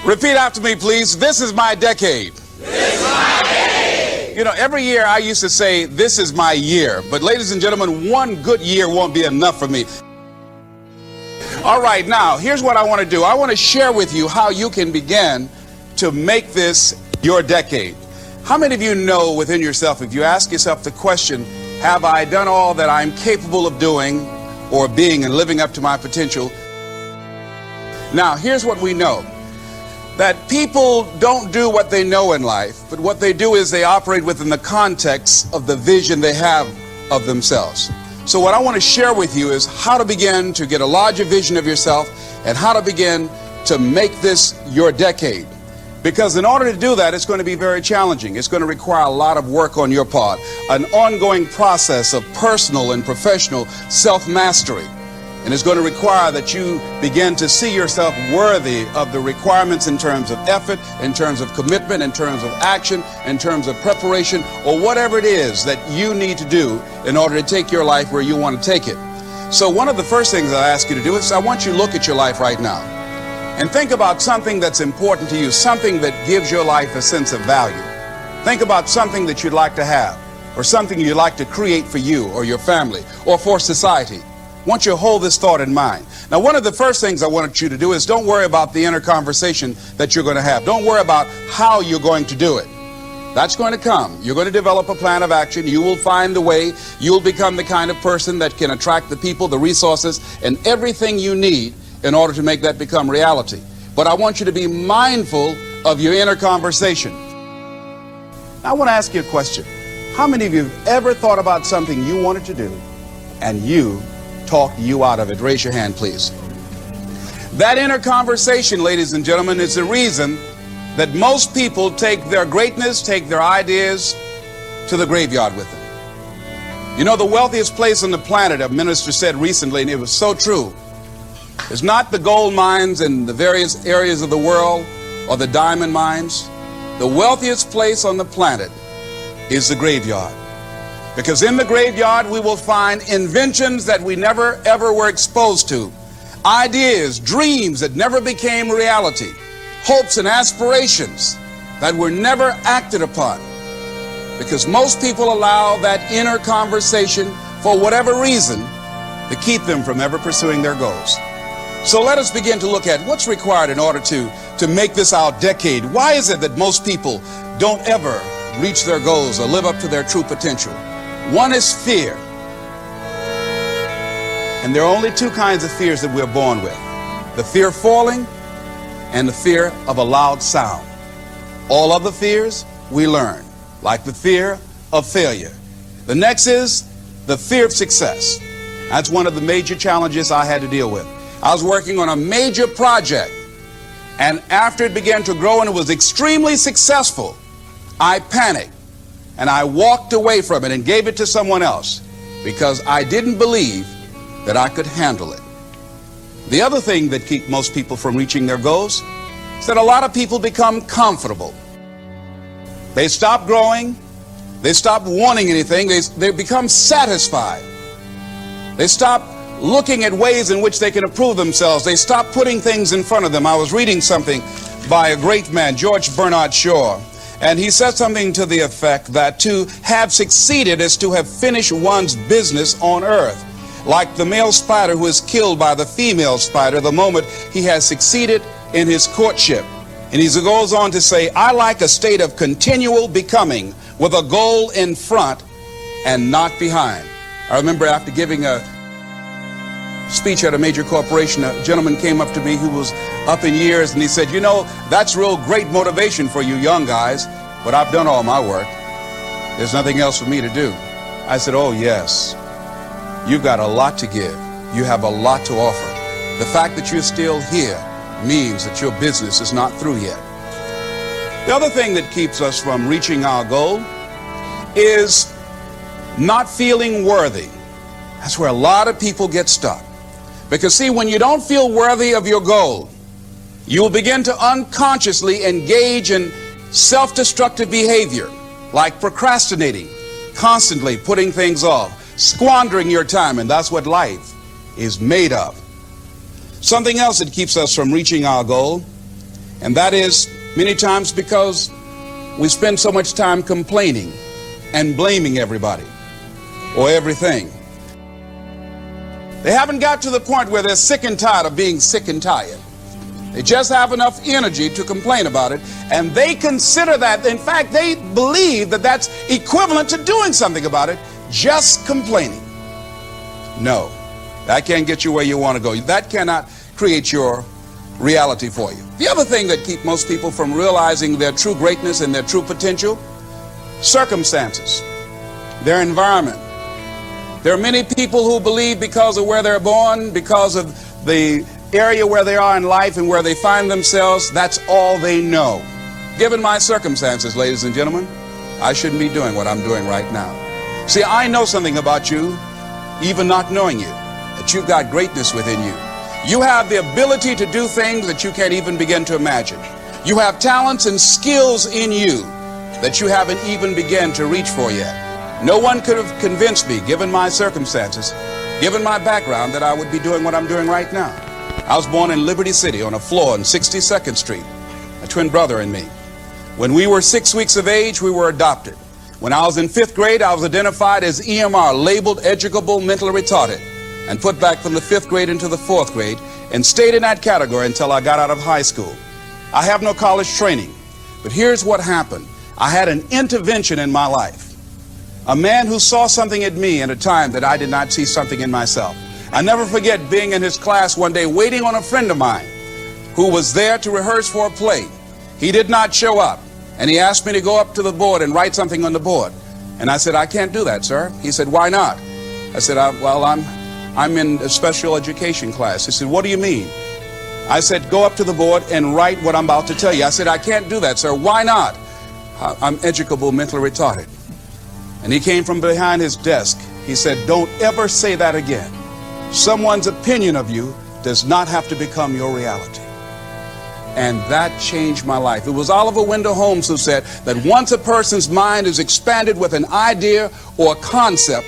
Repeat after me, please. This is my decade. This is my decade. You know, every year I used to say, this is my year. But ladies and gentlemen, one good year won't be enough for me. All right, now, here's what I want to do. I want to share with you how you can begin to make this your decade. How many of you know within yourself, if you ask yourself the question, have I done all that I'm capable of doing or being and living up to my potential? Now, here's what we know. That people don't do what they know in life, but what they do is they operate within the context of the vision they have of themselves. So what I want to share with you is how to begin to get a larger vision of yourself and how to begin to make this your decade. Because in order to do that, it's going to be very challenging. It's going to require a lot of work on your part, an ongoing process of personal and professional self-mastery. And it's going to require that you begin to see yourself worthy of the requirements in terms of effort, in terms of commitment, in terms of action, in terms of preparation, or whatever it is that you need to do in order to take your life where you want to take it. So one of the first things I ask you to do is I want you to look at your life right now and think about something that's important to you, something that gives your life a sense of value. Think about something that you'd like to have, or something you'd like to create for you or your family or for society. I want you to hold this thought in mind. Now, one of the first things I want you to do is don't worry about the inner conversation that you're going to have. Don't worry about how you're going to do it. That's going to come. You're going to develop a plan of action. You will find the way. You'll become the kind of person that can attract the people, the resources, and everything you need in order to make that become reality. But I want you to be mindful of your inner conversation. Now, I want to ask you a question. How many of you have ever thought about something you wanted to do and you talked you out of it? Raise your hand, please. That inner conversation, ladies and gentlemen, is the reason that most people take their greatness, take their ideas to the graveyard with them. You know, the wealthiest place on the planet, a minister said recently, and it was so true, is not the gold mines in the various areas of the world or the diamond mines. The wealthiest place on the planet is the graveyard. Because in the graveyard, we will find inventions that we never, ever were exposed to. Ideas, dreams that never became reality. Hopes and aspirations that were never acted upon. Because most people allow that inner conversation, for whatever reason, to keep them from ever pursuing their goals. So let us begin to look at what's required in order to make this our decade. Why is it that most people don't ever reach their goals or live up to their true potential? One is fear. And there are only two kinds of fears that we're born with. The fear of falling and the fear of a loud sound. All other fears we learn, like the fear of failure. The next is the fear of success. That's one of the major challenges I had to deal with. I was working on a major project, and after it began to grow and it was extremely successful, I panicked. And I walked away from it and gave it to someone else because I didn't believe that I could handle it. The other thing that keeps most people from reaching their goals is that a lot of people become comfortable. They stop growing. They stop wanting anything. They become satisfied. They stop looking at ways in which they can improve themselves. They stop putting things in front of them. I was reading something by a great man, George Bernard Shaw. And he said something to the effect that to have succeeded is to have finished one's business on earth. Like the male spider who is killed by the female spider the moment he has succeeded in his courtship. And he goes on to say, I like a state of continual becoming with a goal in front and not behind. I remember after giving a speech at a major corporation, a gentleman came up to me who was up in years, and he said, you know, that's real great motivation for you young guys, but I've done all my work. There's nothing else for me to do. I said, oh yes, you've got a lot to give. You have a lot to offer. The fact that you're still here means that your business is not through yet. The other thing that keeps us from reaching our goal is not feeling worthy. That's where a lot of people get stuck. Because see, when you don't feel worthy of your goal, you will begin to unconsciously engage in self-destructive behavior, like procrastinating, constantly putting things off, squandering your time, and that's what life is made of. Something else that keeps us from reaching our goal, And that is many times because we spend so much time complaining and blaming everybody or everything. They haven't got to the point where they're sick and tired of being sick and tired. They just have enough energy to complain about it, and they consider that, in fact, they believe that that's equivalent to doing something about it, just complaining. No, that can't get you where you want to go. That cannot create your reality for you. The other thing that keeps most people from realizing their true greatness and their true potential, circumstances, their environment. There are many people who believe because of where they're born, because of the area where they are in life and where they find themselves, that's all they know. Given my circumstances, ladies and gentlemen, I shouldn't be doing what I'm doing right now. See, I know something about you, even not knowing you, that you've got greatness within you. You have the ability to do things that you can't even begin to imagine. You have talents and skills in you that you haven't even begun to reach for yet. No one could have convinced me, given my circumstances, given my background, that I would be doing what I'm doing right now. I was born in Liberty City on a floor on 62nd Street, a twin brother and me. When we were 6 weeks of age, we were adopted. When I was in 5th grade, I was identified as EMR, labeled educable mentally retarded, and put back from the 5th grade into the 4th grade and stayed in that category until I got out of high school. I have no college training, but here's what happened. I had an intervention in my life. A man who saw something in me at a time that I did not see something in myself. I never forget being in his class one day waiting on a friend of mine who was there to rehearse for a play. He did not show up, and he asked me to go up to the board and write something on the board. And I said, I can't do that, sir. He said, why not? I said, well, I'm in a special education class. He said, what do you mean? I said, go up to the board and write what I'm about to tell you. I said, I can't do that, sir. Why not? I'm educable mentally retarded. And he came from behind his desk. He said, don't ever say that again. Someone's opinion of you does not have to become your reality. And that changed my life. It was Oliver Wendell Holmes who said that once a person's mind is expanded with an idea or a concept,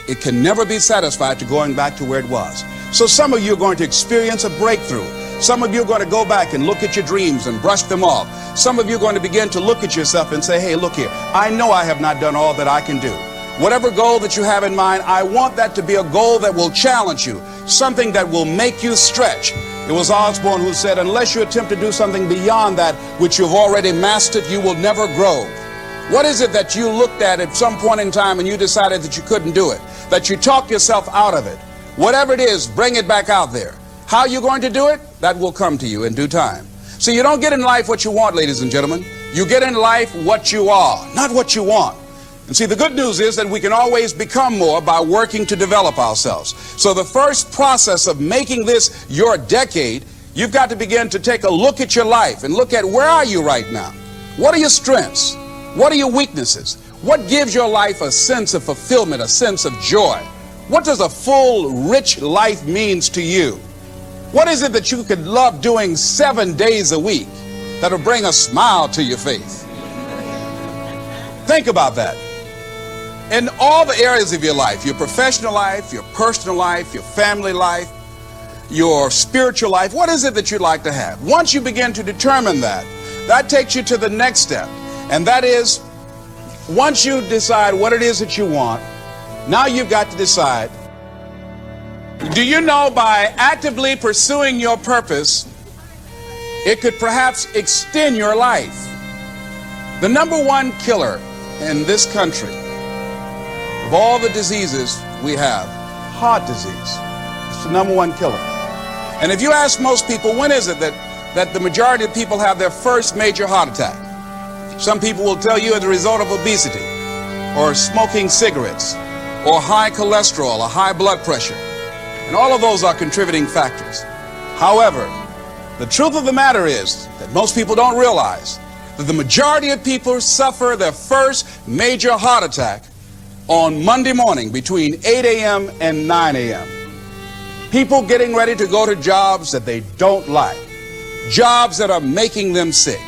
it can never be satisfied to going back to where it was. So some of you are going to experience a breakthrough. Some of you are going to go back and look at your dreams and brush them off. Some of you are going to begin to look at yourself and say, hey, look here, I know I have not done all that I can do. Whatever goal that you have in mind, I want that to be a goal that will challenge you, something that will make you stretch. It was Osborne who said, unless you attempt to do something beyond that which you've already mastered, you will never grow. What is it that you looked at some point in time and you decided that you couldn't do it, that you talked yourself out of it? Whatever it is, bring it back out there. How are you going to do it? That will come to you in due time. So you don't get in life what you want, ladies and gentlemen. You get in life what you are, not what you want. And see, the good news is that we can always become more by working to develop ourselves. So the first process of making this your decade, you've got to begin to take a look at your life and look at where are you right now? What are your strengths? What are your weaknesses? What gives your life a sense of fulfillment, a sense of joy? What does a full, rich life means to you? What is it that you could love doing 7 days a week that'll bring a smile to your face? Think about that. In all the areas of your life, your professional life, your personal life, your family life, your spiritual life, what is it that you'd like to have? Once you begin to determine that, that takes you to the next step. And that is, once you decide what it is that you want, now you've got to decide, do you know by actively pursuing your purpose, it could perhaps extend your life? The number one killer in this country of all the diseases we have, heart disease. It's the number one killer. And if you ask most people, when is it that the majority of people have their first major heart attack? Some people will tell you as a result of obesity, or smoking cigarettes, or high cholesterol, or high blood pressure. And all of those are contributing factors. However, the truth of the matter is that most people don't realize that the majority of people suffer their first major heart attack on Monday morning between 8 a.m. and 9 a.m. People getting ready to go to jobs that they don't like, jobs that are making them sick.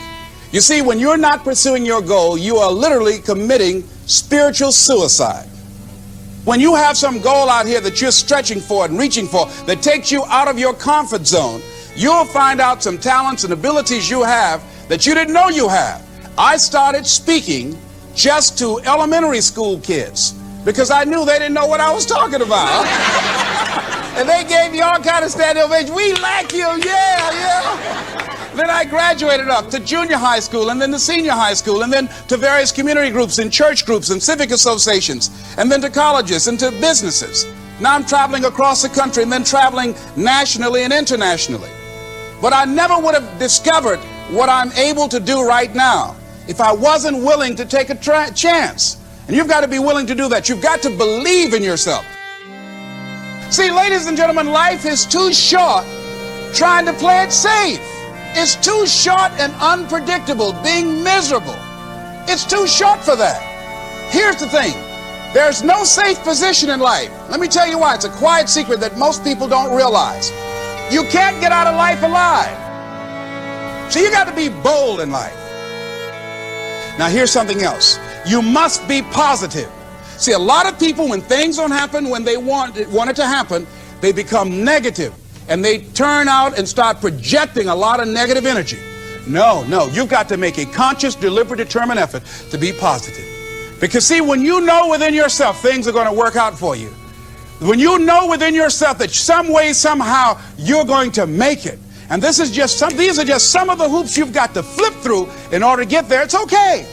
You see, when you're not pursuing your goal, you are literally committing spiritual suicide. When you have some goal out here that you're stretching for and reaching for that takes you out of your comfort zone, you'll find out some talents and abilities you have that you didn't know you have. I started speaking just to elementary school kids because I knew they didn't know what I was talking about. And they gave me all kind of standing ovation. We like you, yeah. Then I graduated up to junior high school and then to senior high school and then to various community groups and church groups and civic associations and then to colleges and to businesses. Now I'm traveling across the country and then traveling nationally and internationally. But I never would have discovered what I'm able to do right now if I wasn't willing to take a chance. And you've got to be willing to do that. You've got to believe in yourself. See, ladies and gentlemen, life is too short trying to play it safe. It's too short and unpredictable, being miserable. It's too short for that. Here's the thing. There's no safe position in life. Let me tell you why. It's a quiet secret that most people don't realize. You can't get out of life alive. So you got to be bold in life. Now here's something else. You must be positive. See, a lot of people, when things don't happen when they want it to happen, they become negative. And they turn out and start projecting a lot of negative energy. No, you've got to make a conscious, deliberate, determined effort to be positive. Because see, when you know within yourself things are going to work out for you, when you know within yourself that some way, somehow, you're going to make it, and these are just some of the hoops you've got to flip through in order to get there, it's okay.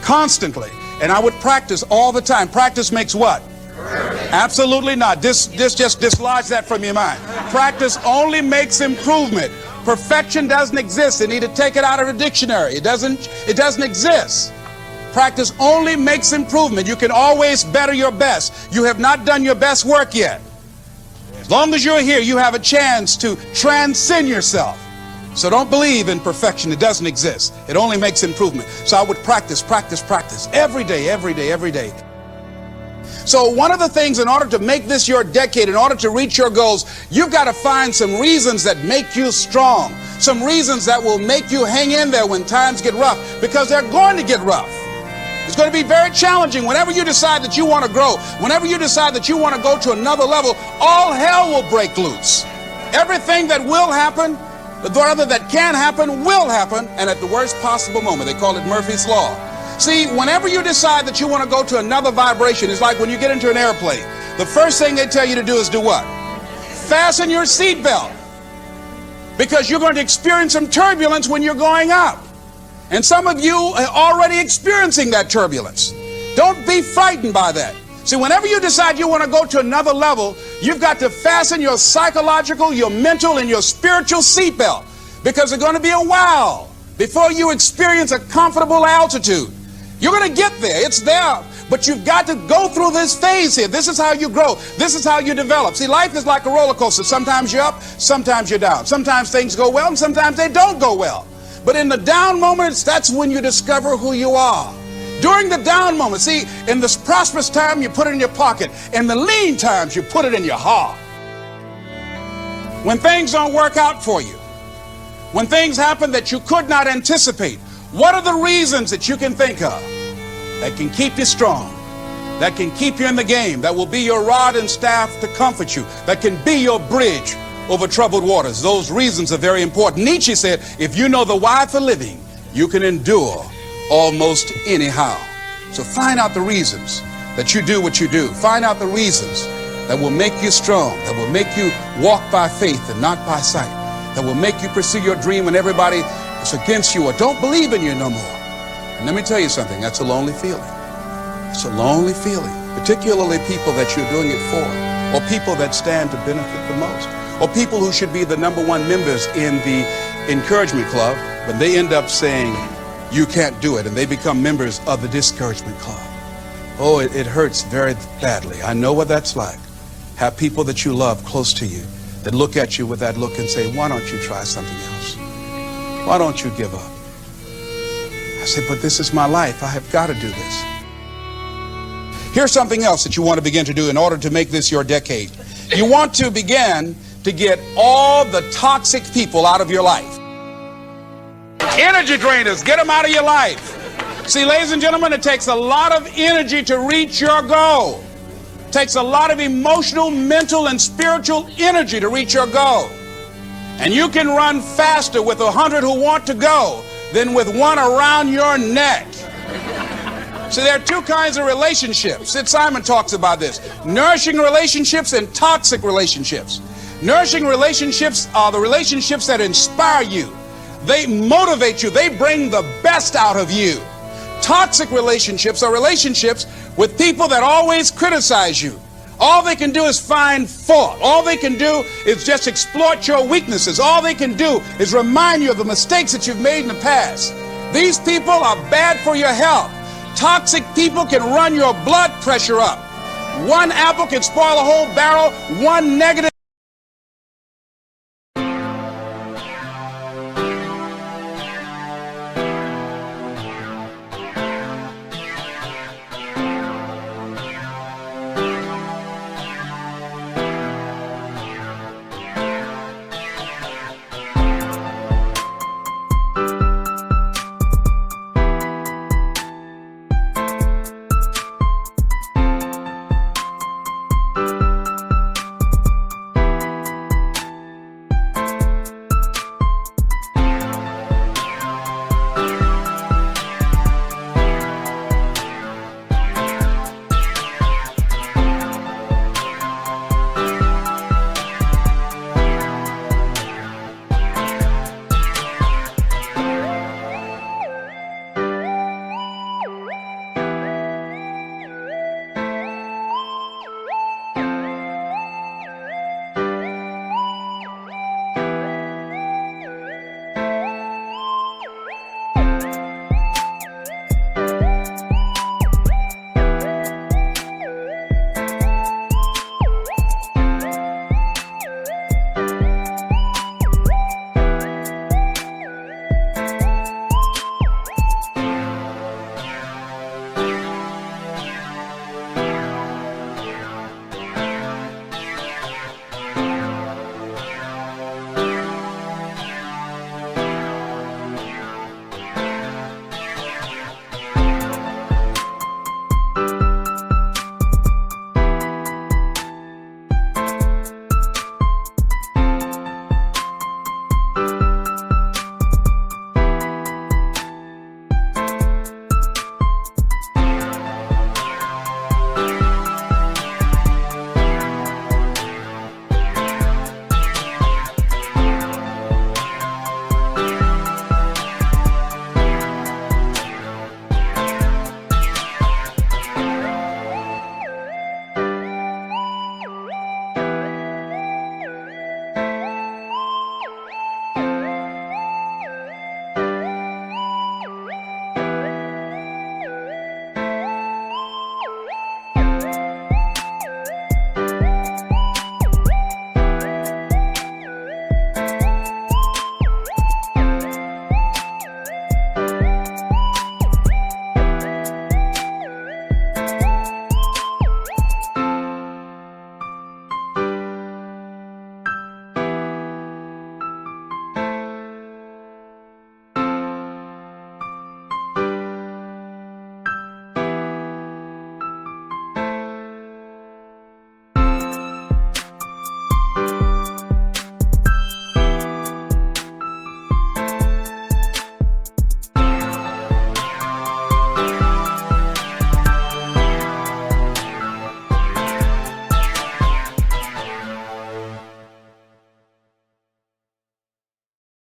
Constantly. And I would practice all the time. Practice makes what? Absolutely not. Just dislodge that from your mind. Practice only makes improvement. Perfection doesn't exist. They need to take it out of the dictionary. It doesn't exist. Practice only makes improvement. You can always better your best. You have not done your best work yet. As long as you're here, you have a chance to transcend yourself. So don't believe in perfection. It doesn't exist. It only makes improvement. So I would practice every day. So one of the things, in order to make this your decade, in order to reach your goals, you've got to find some reasons that make you strong. Some reasons that will make you hang in there when times get rough, because they're going to get rough. It's going to be very challenging. Whenever you decide that you want to grow, whenever you decide that you want to go to another level, all hell will break loose. Everything that will happen, rather that can happen, will happen, and at the worst possible moment. They call it Murphy's Law. See, whenever you decide that you want to go to another vibration, it's like when you get into an airplane. The first thing they tell you to do is do what? Fasten your seatbelt. Because you're going to experience some turbulence when you're going up. And some of you are already experiencing that turbulence. Don't be frightened by that. See, whenever you decide you want to go to another level, you've got to fasten your psychological, your mental, and your spiritual seatbelt. Because it's going to be a while before you experience a comfortable altitude. You're going to get there. It's there. But you've got to go through this phase here. This is how you grow. This is how you develop. See, life is like a roller coaster. Sometimes you're up, sometimes you're down. Sometimes things go well, and sometimes they don't go well. But in the down moments, that's when you discover who you are. During the down moments, see, in the prosperous time, you put it in your pocket. In the lean times, you put it in your heart. When things don't work out for you, when things happen that you could not anticipate, what are the reasons that you can think of that can keep you strong, that can keep you in the game, that will be your rod and staff to comfort you, that can be your bridge over troubled waters? Those reasons are very important. Nietzsche said, if you know the why for living, you can endure almost anyhow. So find out the reasons that you do what you do. Find out the reasons that will make you strong, that will make you walk by faith and not by sight, that will make you pursue your dream when everybody is against you or don't believe in you no more. And let me tell you something, that's a lonely feeling. It's a lonely feeling, particularly people that you're doing it for, or people that stand to benefit the most, or people who should be the #1 members in the encouragement club, but they end up saying, you can't do it, and they become members of the discouragement club. Oh, it hurts very badly. I know what that's like. Have people that you love close to you that look at you with that look and say, why don't you try something else? Why don't you give up? I say, but this is my life. I have got to do this. Here's something else that you want to begin to do in order to make this your decade. You want to begin to get all the toxic people out of your life. Energy drainers, get them out of your life. See, ladies and gentlemen, it takes a lot of energy to reach your goal. It takes a lot of emotional, mental, and spiritual energy to reach your goal. And you can run faster with 100 who want to go than with one around your neck. So there are two kinds of relationships. Sid Simon talks about this. Nourishing relationships and toxic relationships. Nourishing relationships are the relationships that inspire you. They motivate you. They bring the best out of you. Toxic relationships are relationships with people that always criticize you. All they can do is find fault. All they can do is just exploit your weaknesses. All they can do is remind you of the mistakes that you've made in the past. These people are bad for your health. Toxic people can run your blood pressure up. One apple can spoil a whole barrel. One negative